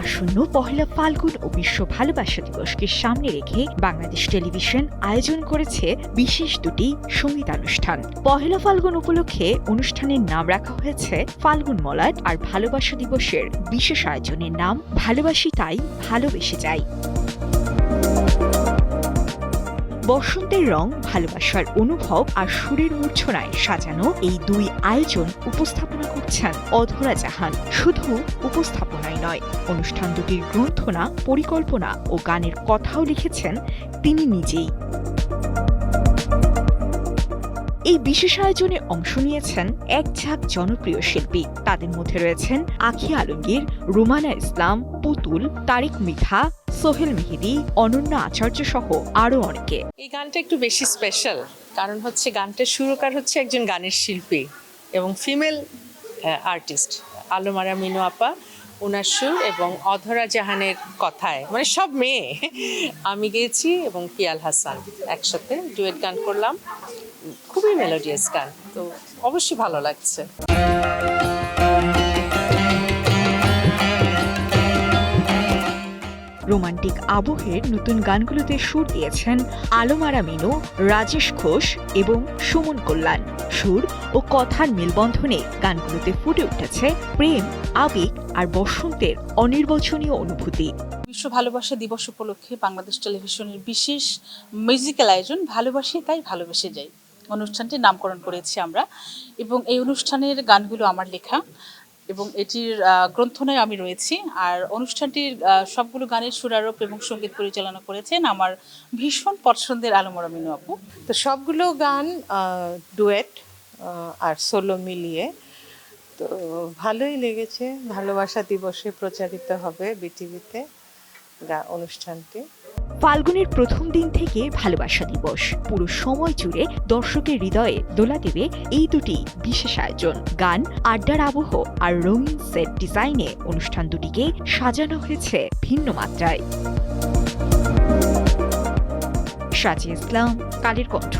আসন্ন পহেলা ফাল্গুন ও বিশ্ব ভালোবাসা দিবসকে সামনে রেখে বাংলাদেশ টেলিভিশন আয়োজন করেছে বিশেষ দুটি সঙ্গীতানুষ্ঠান। পহেলা ফাল্গুন উপলক্ষে অনুষ্ঠানের নাম রাখা হয়েছে ফাল্গুন মলাট, আর ভালোবাসা দিবসের বিশেষ আয়োজনের নাম ভালোবাসি তাই ভালোবেসে যাই। বসন্তের রং, ভালোবাসার অনুভব আর সুরের মূর্ছনায় সাজানো এই দুই আয়োজন উপস্থাপনা করছেন অধরা জাহান। শুধু উপস্থাপনাই নয়, অনুষ্ঠান দুটির গ্রন্থনা, পরিকল্পনা ও গানের কথাও লিখেছেন তিনি নিজেই। এই বিশেষ আয়োজনে অংশ নিয়েছেন এক ঝাঁক জনপ্রিয় শিল্পী। তাদের মধ্যে রয়েছেন আঁখি আলমগীর, রুমানা ইসলাম, পুতুল, তারিক মিঠা, সোহেল মেহেদি, অনন্যা আচার্য সহ আরো অনেকে। এই গানটা একটু বেশি স্পেশাল, কারণ হচ্ছে গানটার সুরকার হচ্ছে একজন গানের শিল্পী এবং ফিমেল আর্টিস্ট আলমারা মিনু আপা, ওনার সুর এবং অধরা জাহানের কথায়, মানে সব মেয়ে আমি গেয়েছি এবং পিয়াল হাসান একসাথে ডুয়েট গান করলাম। খুবই মেলোডিয়াস গান, তো অবশ্যই ভালো লাগছে। রোমান্টিক আবহের নতুন গানগুলোতে সুর দিয়েছেন আলমারা মিনু, রাজেশ ঘোষ এবং সুমন কল্যাণ। সুর ও কথার মেলবন্ধনে গানগুলোতে ফুটে উঠেছে প্রেম, আবেগ আর বসন্তের অনির্বচনীয় অনুভূতি। বিশ্ব ভালোবাসা দিবস উপলক্ষে বাংলাদেশ টেলিভিশনের বিশেষ মিউজিক্যাল আয়োজন ভালোবাসি তাই ভালোবেসে যাই অনুষ্ঠানটির নামকরণ করেছি আমরা, এবং এই অনুষ্ঠানের গানগুলো আমার লেখা এবং এটির গ্রন্থনায় আমি রয়েছি। আর অনুষ্ঠানটির সবগুলো গানের সুরারোপ এবং সঙ্গীত পরিচালনা করেছেন আমার ভীষণ পছন্দের আলমারা মিনু আপু। তো সবগুলো গান ডুয়েট আর সোলো মিলিয়ে, তো ভালোই লেগেছে। ভালোবাসা দিবসে প্রচারিত হবে বিটিভিতে অনুষ্ঠানটি। ফাল্গুনের প্রথম দিন থেকে ভালোবাসা দিবস পুরো সময় জুড়ে দর্শকের হৃদয়ে দোলা দেবে এই দুটি বিশেষ আয়োজন। গান, আড্ডার আবহ আর রঙিন সেট ডিজাইনে অনুষ্ঠান দুটিকে সাজানো হয়েছে ভিন্ন মাত্রায়। সাজি ইসলাম, কালের কণ্ঠ।